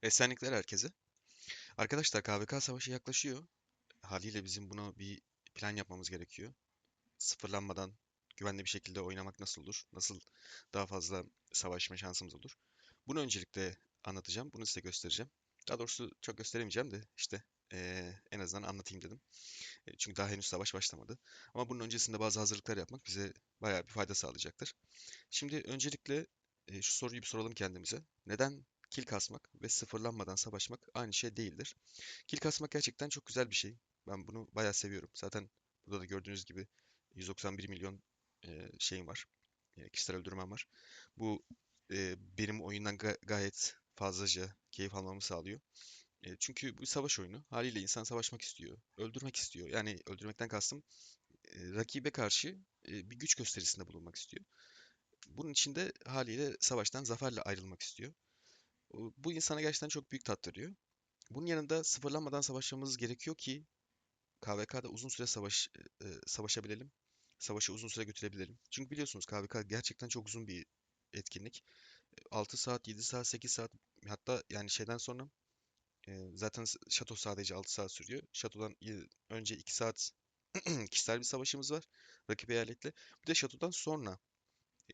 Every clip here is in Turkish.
Esenlikler herkese. Arkadaşlar KVK Savaşı yaklaşıyor. Haliyle bizim buna bir plan yapmamız gerekiyor. Sıfırlanmadan güvenli bir şekilde oynamak nasıl olur? Nasıl daha fazla savaşma şansımız olur? Bunu öncelikle anlatacağım. Bunu size göstereceğim. Daha doğrusu çok gösteremeyeceğim de işte en azından anlatayım dedim. Çünkü daha henüz savaş başlamadı. Ama bunun öncesinde bazı hazırlıklar yapmak bize bayağı bir fayda sağlayacaktır. Şimdi öncelikle şu soruyu bir soralım kendimize. Neden kil kasmak ve sıfırlanmadan savaşmak aynı şey değildir? Kil kasmak gerçekten çok güzel bir şey. Ben bunu bayağı seviyorum. Zaten burada da gördüğünüz gibi 191 milyon şeyim var. Kişisel öldürmem var. Bu benim oyundan gayet fazlaca keyif almamı sağlıyor. Çünkü bu bir savaş oyunu. Haliyle insan savaşmak istiyor. Öldürmek istiyor. Yani öldürmekten kastım rakibe karşı bir güç gösterisinde bulunmak istiyor. Bunun için de haliyle savaştan zaferle ayrılmak istiyor. Bu insana gerçekten çok büyük tat veriyor. Bunun yanında sıfırlanmadan savaşmamız gerekiyor ki KVK'da uzun süre savaşabilelim. Savaşı uzun süre götürebilelim. Çünkü biliyorsunuz KVK gerçekten çok uzun bir etkinlik. 6 saat, 7 saat, 8 saat, hatta yani şeyden sonra zaten şato sadece 6 saat sürüyor. Şatodan önce 2 saat kişisel bir savaşımız var rakip eyaletle. Bir de şatodan sonra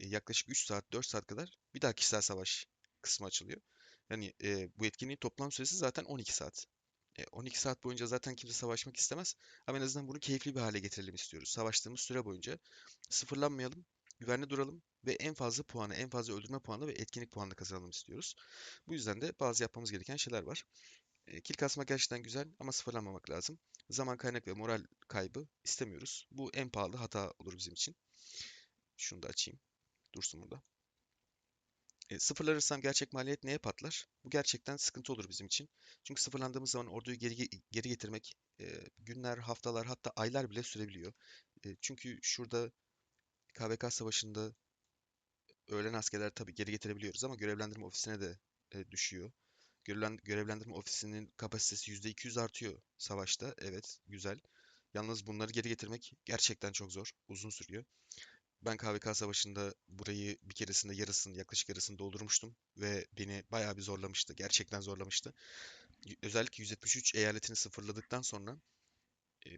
yaklaşık 3 saat, 4 saat kadar bir daha kişisel savaş kısmı açılıyor. Yani bu etkinliğin toplam süresi zaten 12 saat. 12 saat boyunca zaten kimse savaşmak istemez. Ama en azından bunu keyifli bir hale getirelim istiyoruz. Savaştığımız süre boyunca sıfırlanmayalım, güvenli duralım ve en fazla puanı, en fazla öldürme puanı ve etkinlik puanı kazanalım istiyoruz. Bu yüzden de bazı yapmamız gereken şeyler var. Kill kasmak gerçekten güzel ama sıfırlanmamak lazım. Zaman kaynak ve moral kaybı istemiyoruz. Bu en pahalı hata olur bizim için. Şunu da açayım. Dursun burada. Sıfırlanırsam gerçek maliyet neye patlar? Bu gerçekten sıkıntı olur bizim için. Çünkü sıfırlandığımız zaman orduyu geri getirmek günler, haftalar hatta aylar bile sürebiliyor. Çünkü şurada KVK Savaşı'nda ölen askerler tabii geri getirebiliyoruz ama görevlendirme ofisine de düşüyor. Görevlendirme ofisinin kapasitesi %200 artıyor savaşta. Evet, güzel. Yalnız bunları geri getirmek gerçekten çok zor, uzun sürüyor. Ben KVK Savaşı'nda burayı bir keresinde yarısını, yaklaşık yarısını doldurmuştum ve beni bayağı bir zorlamıştı. Gerçekten zorlamıştı. Özellikle 173 eyaletini sıfırladıktan sonra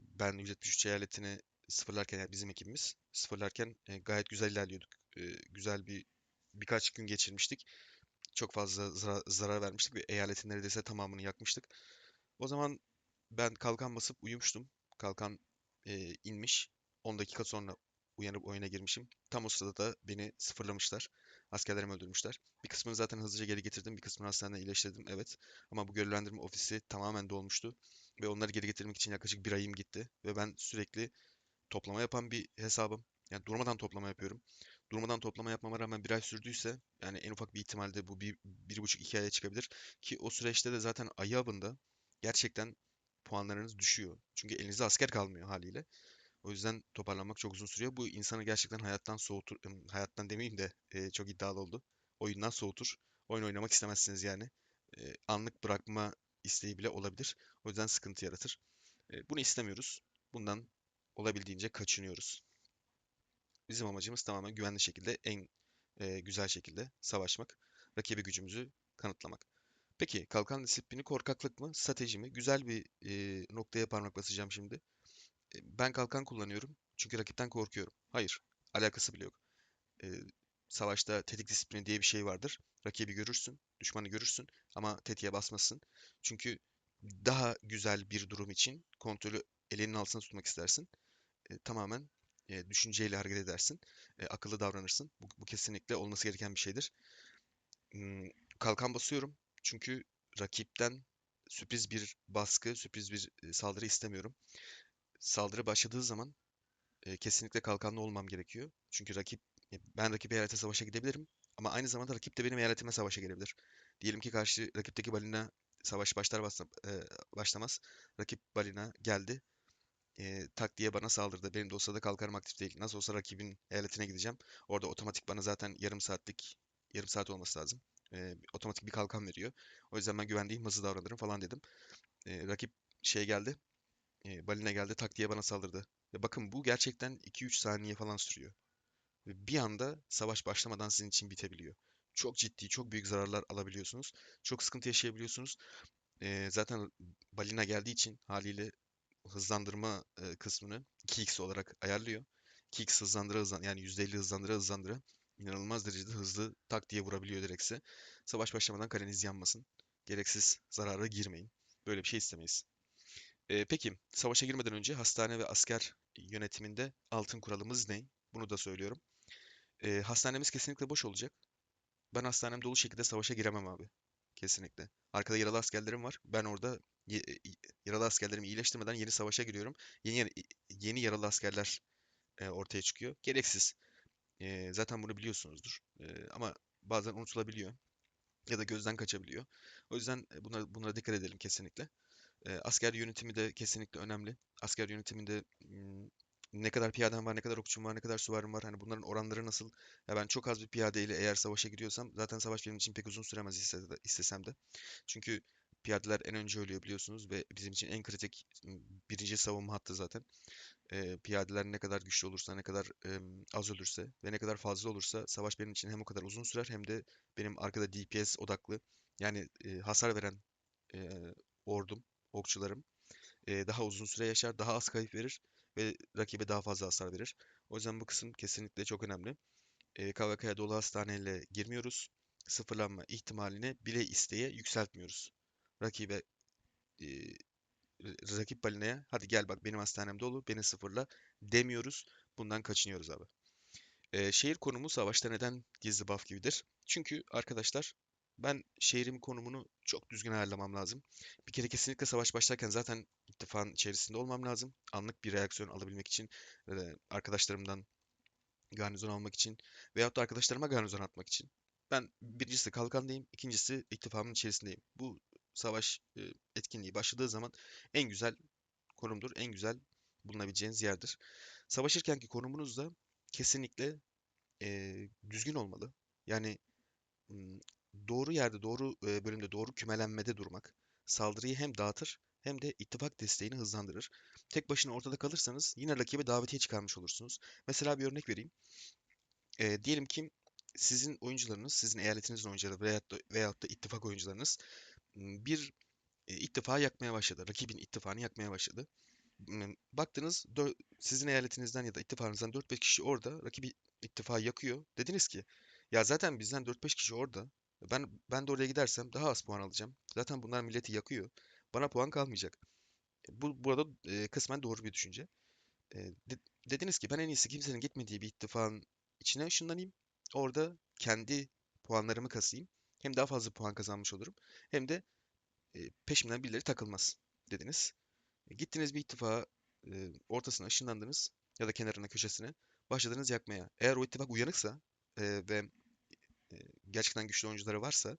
ben 173 eyaletini sıfırlarken yani bizim ekibimiz sıfırlarken gayet güzel ilerliyorduk. Güzel birkaç gün geçirmiştik. Çok fazla zarar vermiştik ve eyaletin neredeyse tamamını yakmıştık. O zaman ben kalkan basıp uyumuştum. Kalkan inmiş. 10 dakika sonra uyanıp oyuna girmişim. Tam o sırada da beni sıfırlamışlar. Askerlerimi öldürmüşler. Bir kısmını zaten hızlıca geri getirdim. Bir kısmını hastanede iyileştirdim. Evet. Ama bu görevlendirme ofisi tamamen dolmuştu. Ve onları geri getirmek için yaklaşık bir ayım gitti. Ve ben sürekli toplama yapan bir hesabım. Yani durmadan toplama yapıyorum. Durmadan toplama yapmama rağmen bir ay sürdüyse yani en ufak bir ihtimalde bu bir buçuk iki aya çıkabilir. Ki o süreçte de zaten ayı avında gerçekten puanlarınız düşüyor. Çünkü elinizde asker kalmıyor haliyle. O yüzden toparlanmak çok uzun sürüyor. Bu insanı gerçekten hayattan soğutur. Hayattan demeyeyim de çok iddialı oldu. Oyundan soğutur. Oyun oynamak istemezsiniz yani. Anlık bırakma isteği bile olabilir. O yüzden sıkıntı yaratır. Bunu istemiyoruz. Bundan olabildiğince kaçınıyoruz. Bizim amacımız tamamen güvenli şekilde, en güzel şekilde savaşmak, rakibe gücümüzü kanıtlamak. Peki, kalkan disiplini korkaklık mı, strateji mi? Güzel bir noktaya parmak basacağım şimdi. Ben kalkan kullanıyorum çünkü rakipten korkuyorum. Hayır, alakası bile yok. E, Savaşta tetik disiplini diye bir şey vardır. Rakibi görürsün, düşmanı görürsün ama tetiğe basmasın. Çünkü daha güzel bir durum için kontrolü elinin altına tutmak istersin. Tamamen düşünceyle hareket edersin. Akıllı davranırsın. Bu kesinlikle olması gereken bir şeydir. Kalkan basıyorum. Çünkü rakipten sürpriz bir baskı, sürpriz bir saldırı istemiyorum. Saldırı başladığı zaman kesinlikle kalkanlı olmam gerekiyor. Çünkü ben rakip eyalete savaşa gidebilirim. Ama aynı zamanda rakip de benim eyaletime savaşa gelebilir. Diyelim ki karşı rakipteki balina savaş başlamaz. Rakip balina geldi, tak diye bana saldırdı. Benim de o sırada kalkarım aktif değil. Nasıl olsa rakibin eyaletine gideceğim. Orada otomatik bana zaten yarım saat olması lazım. Otomatik bir kalkan veriyor. O yüzden ben güvendiğim hızlı davranırım falan dedim. Rakip şey geldi. Balina geldi, tak diye bana saldırdı. Ve bakın bu gerçekten 2-3 saniye falan sürüyor. Ve bir anda savaş başlamadan sizin için bitebiliyor. çok ciddi, çok büyük zararlar alabiliyorsunuz. Çok sıkıntı yaşayabiliyorsunuz. Zaten balina geldiği için haliyle hızlandırma kısmını 2x olarak ayarlıyor. 2x hızlandıra hızlandıra, yani %50 hızlandıra hızlandıra inanılmaz derecede hızlı tak diye vurabiliyor direkse. Savaş başlamadan kaleniz yanmasın. Gereksiz zarara girmeyin. Böyle bir şey istemeyiz. Peki, savaşa girmeden önce hastane ve asker yönetiminde altın kuralımız ne? Bunu da söylüyorum. Hastanemiz kesinlikle boş olacak. Ben hastanem dolu şekilde savaşa giremem abi. Kesinlikle. Arkada yaralı askerlerim var. Ben orada yaralı askerlerimi iyileştirmeden yeni savaşa giriyorum. Yeni yaralı askerler ortaya çıkıyor. Gereksiz. Zaten bunu biliyorsunuzdur. Ama bazen unutulabiliyor ya da gözden kaçabiliyor. O yüzden bunlara dikkat edelim kesinlikle. Asker yönetimi de kesinlikle önemli. Asker yönetiminde ne kadar piyadem var, ne kadar okçum var, ne kadar süvarim var. Hani bunların oranları nasıl? Ya ben çok az bir piyadeyle eğer savaşa giriyorsam zaten savaş benim için pek uzun süremez istesem de. Çünkü piyadeler en önce ölüyor biliyorsunuz ve bizim için en kritik birinci savunma hattı zaten. Piyadeler ne kadar güçlü olursa, ne kadar az ölürse ve ne kadar fazla olursa savaş benim için hem o kadar uzun sürer hem de benim arkada DPS odaklı yani hasar veren e, ordum, okçularım daha uzun süre yaşar, daha az kayıp verir ve rakibe daha fazla hasar verir. O yüzden bu kısım kesinlikle çok önemli. KVK'ya dolu hastaneyle girmiyoruz. Sıfırlanma ihtimalini bile isteye yükseltmiyoruz. Rakibe, e, rakip balinaya hadi gel bak benim hastanem dolu, beni sıfırla demiyoruz. Bundan kaçınıyoruz abi. Şehir konumu savaşta neden gizli buff gibidir? Çünkü arkadaşlar ben şehrimin konumunu çok düzgün ayarlamam lazım. Bir kere kesinlikle savaş başlarken zaten ittifakın içerisinde olmam lazım. Anlık bir reaksiyon alabilmek için, arkadaşlarımdan garnizon almak için veyahut da arkadaşlarıma garnizon atmak için. Ben birincisi kalkandayım, ikincisi ittifakın içerisindeyim. Bu savaş etkinliği başladığı zaman en güzel konumdur, en güzel bulunabileceğiniz yerdir. Savaşırkenki konumunuz da kesinlikle düzgün olmalı. Yani m, doğru yerde, doğru bölümde, doğru kümelenmede durmak saldırıyı hem dağıtır hem de ittifak desteğini hızlandırır. Tek başına ortada kalırsanız yine rakibe davetiye çıkarmış olursunuz. Mesela bir örnek vereyim. Diyelim ki sizin oyuncularınız, sizin eyaletinizin oyuncuları veyahut da ittifak oyuncularınız bir ittifağı yakmaya başladı. Rakibin ittifakını yakmaya başladı. Baktınız sizin eyaletinizden ya da ittifakınızdan 4-5 kişi orada rakibi ittifakı yakıyor. Dediniz ki ya zaten bizden 4-5 kişi orada. Ben de oraya gidersem daha az puan alacağım. Zaten bunlar milleti yakıyor. Bana puan kalmayacak. Bu burada kısmen doğru bir düşünce. E, de- Dediniz ki ben en iyisi kimsenin gitmediği bir ittifakın içine ışınlanayım. Orada kendi puanlarımı kasayım. Hem daha fazla puan kazanmış olurum. Hem de peşimden birileri takılmaz dediniz. Gittiniz bir ittifağa, ortasına ışınlandınız ya da kenarına köşesine başladınız yakmaya. Eğer o ittifak uyanıksa ve e, gerçekten güçlü oyuncuları varsa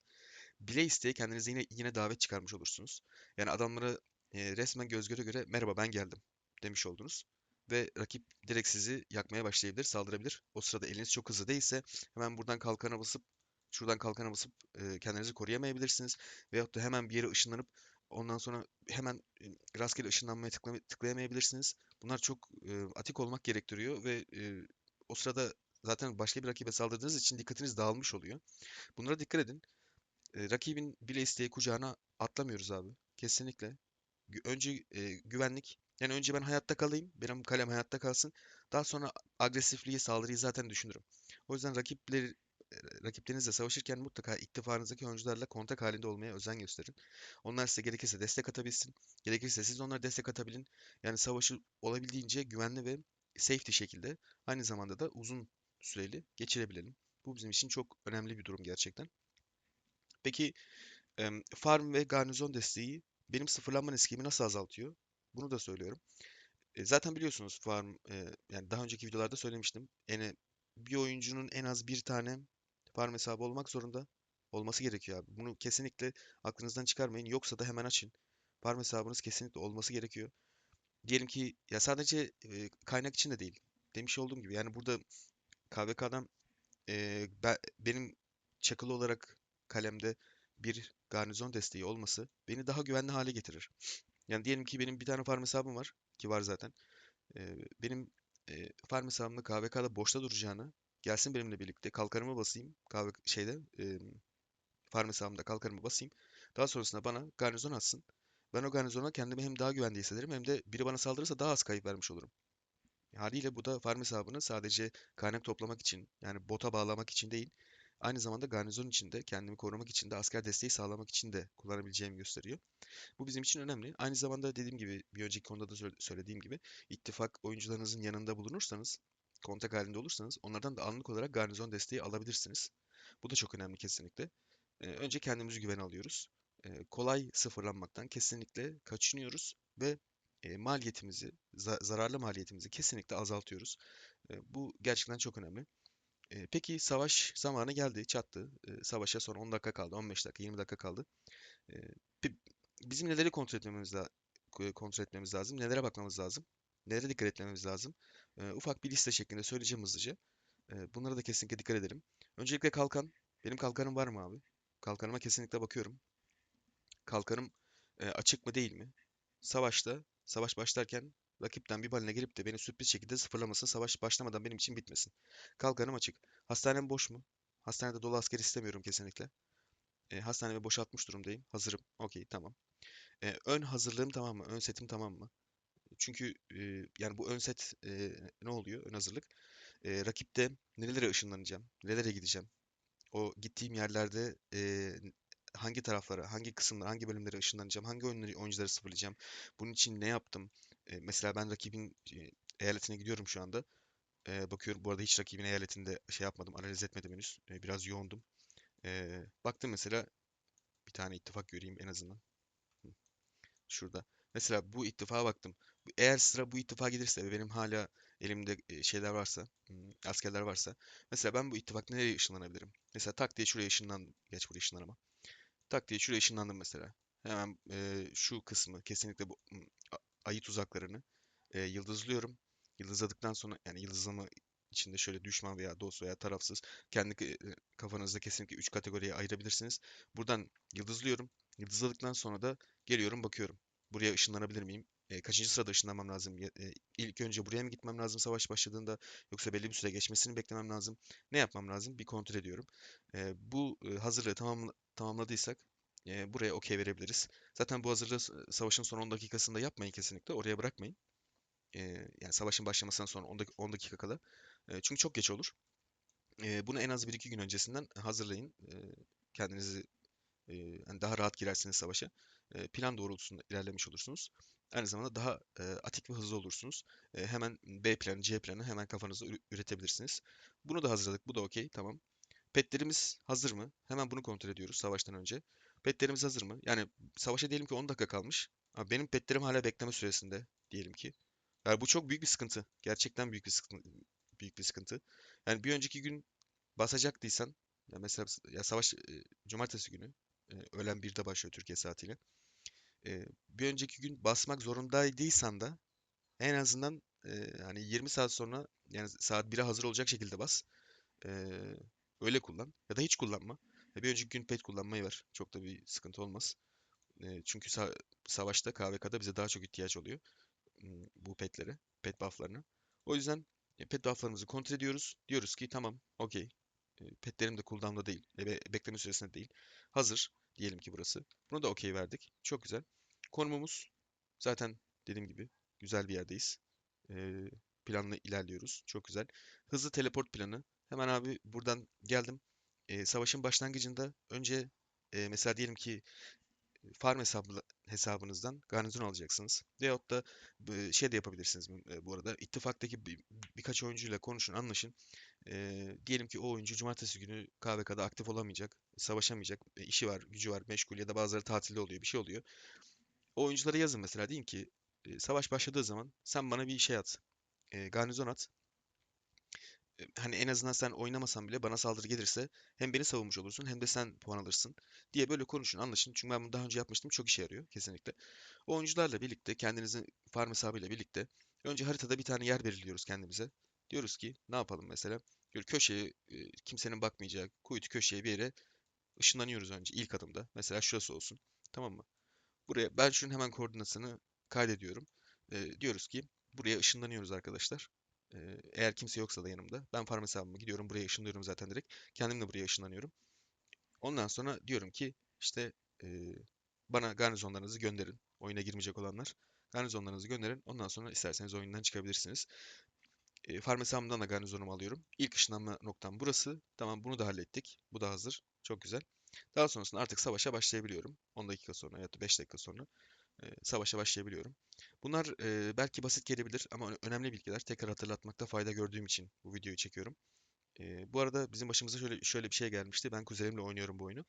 bile isteye kendinize yine davet çıkarmış olursunuz. Yani adamlara resmen göz göre göre merhaba ben geldim demiş oldunuz. Ve rakip direkt sizi yakmaya başlayabilir, saldırabilir. O sırada eliniz çok hızlı değilse hemen buradan kalkana basıp şuradan kalkana basıp kendinizi koruyamayabilirsiniz. Veyahut da hemen bir yere ışınlanıp ondan sonra hemen rastgele ışınlanmaya tıklayamayabilirsiniz. Bunlar çok atik olmak gerektiriyor ve o sırada zaten başka bir rakibe saldırdığınız için dikkatiniz dağılmış oluyor. Bunlara dikkat edin. Rakibin bile isteği kucağına atlamıyoruz abi. Kesinlikle. Önce güvenlik. Yani önce ben hayatta kalayım. Benim kalem hayatta kalsın. Daha sonra agresifliği, saldırıyı zaten düşünürüm. O yüzden rakiplerinizle savaşırken mutlaka ittifakınızdaki oyuncularla kontak halinde olmaya özen gösterin. Onlar size gerekirse destek atabilsin. Gerekirse siz onlara destek atabilin. Yani savaşı olabildiğince güvenli ve safety şekilde aynı zamanda da uzun süreli geçirebilelim. Bu bizim için çok önemli bir durum gerçekten. Peki farm ve garnizon desteği benim sıfırlanma riskimi nasıl azaltıyor? Bunu da söylüyorum. Zaten biliyorsunuz yani daha önceki videolarda söylemiştim. Yani bir oyuncunun en az bir tane farm hesabı olmak zorunda olması gerekiyor abi. Bunu kesinlikle aklınızdan çıkarmayın. Yoksa da hemen açın. Farm hesabınız kesinlikle olması gerekiyor. Diyelim ki ya sadece kaynak için de değil. Demiş olduğum gibi yani burada KVK'dan benim çakılı olarak kalemde bir garnizon desteği olması beni daha güvenli hale getirir. Yani diyelim ki benim bir tane farm hesabım var ki var zaten. Benim farm hesabımda KVK'da boşta duracağını gelsin benimle birlikte. Kalkanımı basayım. Kahve şeyde farm hesabımda kalkanımı basayım. Daha sonrasında bana garnizon atsın. Ben o garnizona kendimi hem daha güvende hissederim hem de biri bana saldırırsa daha az kayıp vermiş olurum. Haliyle bu da farm hesabını sadece kaynak toplamak için yani bota bağlamak için değil, aynı zamanda garnizon için de kendimi korumak için de asker desteği sağlamak için de kullanabileceğimi gösteriyor. Bu bizim için önemli. Aynı zamanda dediğim gibi bir önceki konuda da söylediğim gibi ittifak oyuncularınızın yanında bulunursanız, kontak halinde olursanız onlardan da anlık olarak garnizon desteği alabilirsiniz. Bu da çok önemli kesinlikle. Önce kendimizi güvene alıyoruz. Kolay sıfırlanmaktan kesinlikle kaçınıyoruz ve maliyetimizi, zararlı maliyetimizi kesinlikle azaltıyoruz. Bu gerçekten çok önemli. Peki savaş zamanı geldi, çattı. Savaşa son 10 dakika kaldı, 15 dakika, 20 dakika kaldı. Ee, bi- Bizim neleri kontrol etmemiz lazım, nelere bakmamız lazım, nelere dikkat etmemiz lazım. Ufak bir liste şeklinde söyleyeceğim hızlıca. Bunlara da kesinlikle dikkat edelim. Öncelikle kalkan. Benim kalkanım var mı abi? Kalkanıma kesinlikle bakıyorum. Kalkanım açık mı değil mi? Savaş başlarken rakipten bir balina gelip de beni sürpriz şekilde sıfırlamasın. Savaş başlamadan benim için bitmesin. Kalkanım açık. Hastanem boş mu? Hastanede dolu asker istemiyorum kesinlikle. Hastanemi boşaltmış durumdayım. Hazırım. Okey, tamam. Ön hazırlığım tamam mı? Ön setim tamam mı? Çünkü yani bu ön set ne oluyor? Ön hazırlık. Rakipte nerelere ışınlanacağım? Nerelere gideceğim? O gittiğim yerlerde hangi taraflara, hangi kısımlara, hangi bölümlere ışınlanacağım? Hangi oyuncuları sıfırlayacağım? Bunun için ne yaptım? Mesela ben rakibin eyaletine gidiyorum şu anda. Bakıyorum bu arada hiç rakibin eyaletinde şey yapmadım, analiz etmedim henüz. Biraz yoğundum. Baktım mesela bir tane ittifak göreyim en azından. Şurada. Mesela bu ittifaka baktım. Eğer sıra bu ittifaka gelirse ve benim hala elimde şeyler varsa, askerler varsa, mesela ben bu ittifak nereye ışınlanabilirim? Mesela tak diye şuraya ışınlandım. Geç buraya ışınlanama. Tak diye şuraya ışınlandım mesela. Hemen şu kısmı kesinlikle bu ayı tuzaklarını yıldızlıyorum. Yıldızladıktan sonra yani yıldızlama içinde şöyle düşman veya dost veya tarafsız kendi kafanızda kesinlikle 3 kategoriye ayırabilirsiniz. Buradan yıldızlıyorum. Yıldızladıktan sonra da geliyorum bakıyorum. Buraya ışınlanabilir miyim? Kaçıncı sırada ışınlanmam lazım? İlk önce buraya mı gitmem lazım savaş başladığında yoksa belli bir süre geçmesini beklemem lazım? Ne yapmam lazım? Bir kontrol ediyorum. Bu hazırlığı tamamladıysak buraya okey verebiliriz. Zaten bu hazırlığı savaşın son 10 dakikasında yapmayın kesinlikle. Oraya bırakmayın. Yani savaşın başlamasından sonra 10 dakika kala. Çünkü çok geç olur. Bunu en az bir iki gün öncesinden hazırlayın. Kendinizi hani daha rahat girersiniz savaşa. Plan doğrultusunda ilerlemiş olursunuz. Aynı zamanda daha atik ve hızlı olursunuz. Hemen B planı, C planı hemen kafanızda üretebilirsiniz. Bunu da hazırladık. Bu da okey. Tamam. Petlerimiz hazır mı? Hemen bunu kontrol ediyoruz savaştan önce. Petlerimiz hazır mı? Yani savaşa diyelim ki 10 dakika kalmış. Ama benim petlerim hala bekleme süresinde diyelim ki. Yani bu çok büyük bir sıkıntı. Gerçekten büyük bir sıkıntı. Büyük bir sıkıntı. Yani bir önceki gün basacaktıysan ya mesela ya savaş cumartesi günü öğlen 1'de başlıyor Türkiye saatiyle. Bir önceki gün basmak zorundaydıysan da en azından hani 20 saat sonra yani saat 1'e hazır olacak şekilde bas. Eee, Öyle kullan. Ya da hiç kullanma. Bir önceki gün pet kullanmayı ver. Çok da bir sıkıntı olmaz. Çünkü savaşta KVK'da bize daha çok ihtiyaç oluyor. Bu petlere, pet buff'larına. O yüzden pet buff'larımızı kontrol ediyoruz. Diyoruz ki tamam, okey. Petlerim de cooldown'da değil, bekleme süresinde değil. Hazır diyelim ki burası. Bunu da okey verdik. Çok güzel. Konumumuz zaten dediğim gibi güzel bir yerdeyiz. Ee, Planla ilerliyoruz. Çok güzel. Hızlı teleport planı. Hemen abi buradan geldim. Savaşın başlangıcında önce mesela diyelim ki hesabınızdan garnizon alacaksınız. Veyahut da şey de yapabilirsiniz bu arada. İttifaktaki birkaç oyuncuyla konuşun, anlaşın. Diyelim ki o oyuncu cumartesi günü KVK'da aktif olamayacak, savaşamayacak, işi var, gücü var, meşgul ya da bazıları tatilde oluyor, bir şey oluyor. O oyunculara yazın mesela, deyin ki savaş başladığı zaman sen bana bir şey at, garnizon at. Hani en azından sen oynamasan bile bana saldırı gelirse hem beni savunmuş olursun hem de sen puan alırsın diye böyle konuşun, anlaşın. Çünkü ben bunu daha önce yapmıştım, çok işe yarıyor kesinlikle. O oyuncularla birlikte kendinizin farm hesabıyla birlikte önce haritada bir tane yer belirliyoruz kendimize. Diyoruz ki ne yapalım mesela? Böyle köşeye kimsenin bakmayacağı kuytu köşeye bir yere ışınlanıyoruz önce ilk adımda. Mesela şurası olsun. Tamam mı? Buraya ben şunun hemen koordinatını kaydediyorum. Diyoruz ki buraya ışınlanıyoruz arkadaşlar. Eğer kimse yoksa da yanımda ben farm hesabıma gidiyorum, buraya ışınlıyorum zaten direkt. Kendim de buraya ışınlanıyorum. Ondan sonra diyorum ki işte e, bana garnizonlarınızı gönderin. Oyuna girmeyecek olanlar. Garnizonlarınızı gönderin. Ondan sonra isterseniz oyundan çıkabilirsiniz. Farm hesabımdan da garnizonumu alıyorum. İlk ışınlanma noktam burası. Tamam, bunu da hallettik. Bu da hazır. Çok güzel. Daha sonrasında artık savaşa başlayabiliyorum. 10 dakika sonra ya da 5 dakika sonra savaşa başlayabiliyorum. Bunlar belki basit gelebilir ama önemli bilgiler. Tekrar hatırlatmakta fayda gördüğüm için bu videoyu çekiyorum. Bu arada bizim başımıza şöyle bir şey gelmişti. Ben kuzenimle oynuyorum bu oyunu.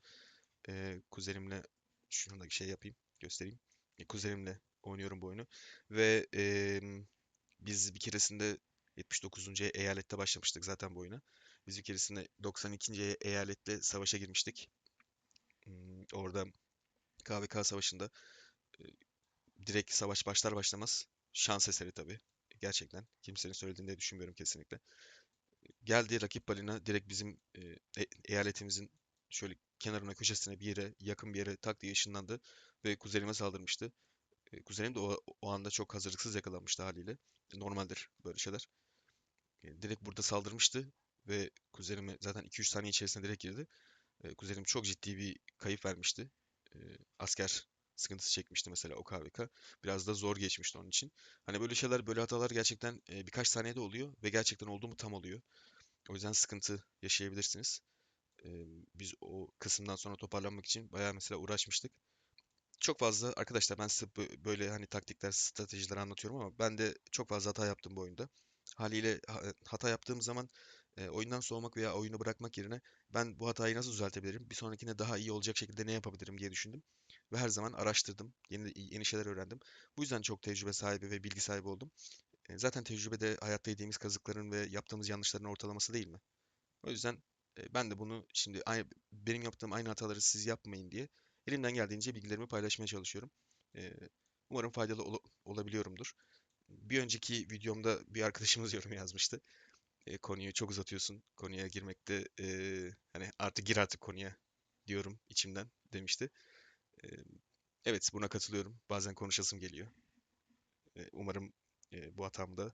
Kuzenimle şunu da şey yapayım, göstereyim. Kuzenimle oynuyorum bu oyunu. Ve biz bir keresinde 79. eyalette başlamıştık zaten bu oyuna. Biz bir keresinde 92. eyalette savaşa girmiştik. Orada KVK Savaşı'nda e, direkt savaş başlar başlamaz şans eseri tabii. Gerçekten kimsenin söylediğini de düşünmüyorum kesinlikle. Geldi rakip balina direkt bizim eyaletimizin şöyle kenarına köşesine bir yere yakın bir yere tak diye ışınlandı ve kuzenime saldırmıştı. Kuzenim de o anda çok hazırlıksız yakalanmıştı haliyle. Normaldir böyle şeyler. Direkt burada saldırmıştı ve kuzenime zaten 2-3 saniye içerisinde direkt girdi. Kuzenim çok ciddi bir kayıp vermişti. E, Asker sıkıntısı çekmişti mesela o KVK. Biraz da zor geçmişti onun için. Hani böyle şeyler, böyle hatalar gerçekten birkaç saniyede oluyor ve gerçekten oldu mu tam oluyor. O yüzden sıkıntı yaşayabilirsiniz. Biz o kısımdan sonra toparlanmak için bayağı mesela uğraşmıştık. Çok fazla arkadaşlar, ben size böyle hani taktikler, stratejiler anlatıyorum ama ben de çok fazla hata yaptım bu oyunda. Haliyle hata yaptığım zaman oyundan soğumak veya oyunu bırakmak yerine ben bu hatayı nasıl düzeltebilirim, bir sonrakine daha iyi olacak şekilde ne yapabilirim diye düşündüm. Ve her zaman araştırdım, yeni şeyler öğrendim. Bu yüzden çok tecrübe sahibi ve bilgi sahibi oldum. Zaten tecrübe de hayatta yediğimiz kazıkların ve yaptığımız yanlışların ortalaması değil mi? O yüzden ben de bunu şimdi benim yaptığım aynı hataları siz yapmayın diye elimden geldiğince bilgilerimi paylaşmaya çalışıyorum. E, Umarım faydalı olabiliyorumdur. Bir önceki videomda bir arkadaşımız yorum yazmıştı. Konuyu çok uzatıyorsun. Konuya girmekte hani artık gir artık konuya diyorum içimden demişti. E, evet, buna katılıyorum. Bazen konuşasım geliyor. Umarım bu hatamı da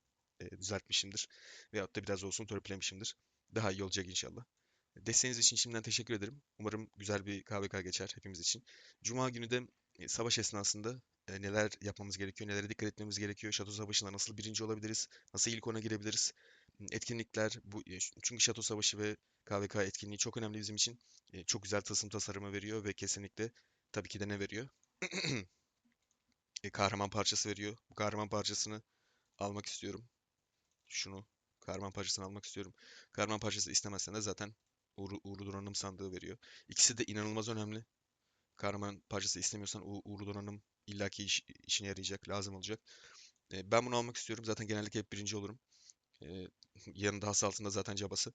düzeltmişimdir. Veyahut da biraz olsun törpülemişimdir. Daha iyi olacak inşallah. Desteğiniz için şimdiden teşekkür ederim. Umarım güzel bir KVK geçer hepimiz için. Cuma günü de savaş esnasında neler yapmamız gerekiyor, nelere dikkat etmemiz gerekiyor, Şato Savaşı'nda nasıl birinci olabiliriz, nasıl ilk ona girebiliriz, etkinlikler, çünkü Şato Savaşı ve KVK etkinliği çok önemli bizim için. Çok güzel tılsım tasarımı veriyor ve kesinlikle tabii ki de ne veriyor? Kahraman parçası veriyor. Bu kahraman parçasını almak istiyorum. Şunu, kahraman parçasını almak istiyorum. Kahraman parçası istemezsen de zaten uğurlu donanım sandığı veriyor. İkisi de inanılmaz önemli. Kahraman parçası istemiyorsan uğurlu donanım illaki işine yarayacak, lazım olacak. Ben bunu almak istiyorum. Zaten genellikle hep birinci olurum. E, Yanında has altında zaten cabası.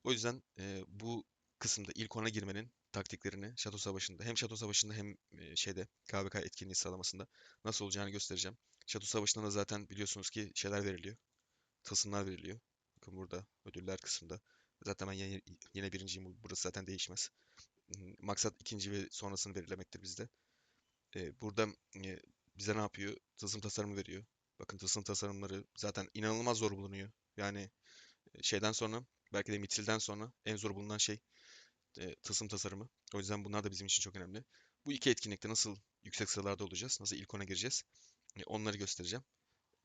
O yüzden bu kısımda ilk ona girmenin taktiklerini Şato Savaşı'nda hem Şato Savaşı'nda hem şeyde KVK etkinliği sıralamasında nasıl olacağını göstereceğim. Şato Savaşı'nda da zaten biliyorsunuz ki şeyler veriliyor. Tılsımlar veriliyor. Bakın burada ödüller kısmında. Zaten ben yine birinciyim. Burası zaten değişmez. Maksat ikinci ve sonrasını belirlemektir bizde. Burada e, bize ne yapıyor? Tılsım tasarımı veriyor. Bakın tılsım tasarımları zaten inanılmaz zor bulunuyor. Yani şeyden sonra, belki de Mitril'den sonra en zor bulunan şey tılsım tasarımı. O yüzden bunlar da bizim için çok önemli. Bu iki etkinlikte nasıl yüksek sıralarda olacağız, nasıl ilk ona gireceğiz, onları göstereceğim.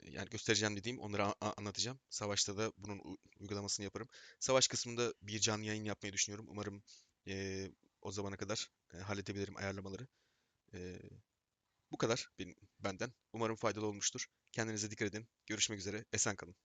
Yani göstereceğim dediğim, onları anlatacağım. Savaşta da bunun uygulamasını yaparım. Savaş kısmında bir canlı yayın yapmayı düşünüyorum. Umarım o zamana kadar halledebilirim ayarlamaları. E, Bu kadar benden. Umarım faydalı olmuştur. Kendinize dikkat edin. Görüşmek üzere. Esen kalın.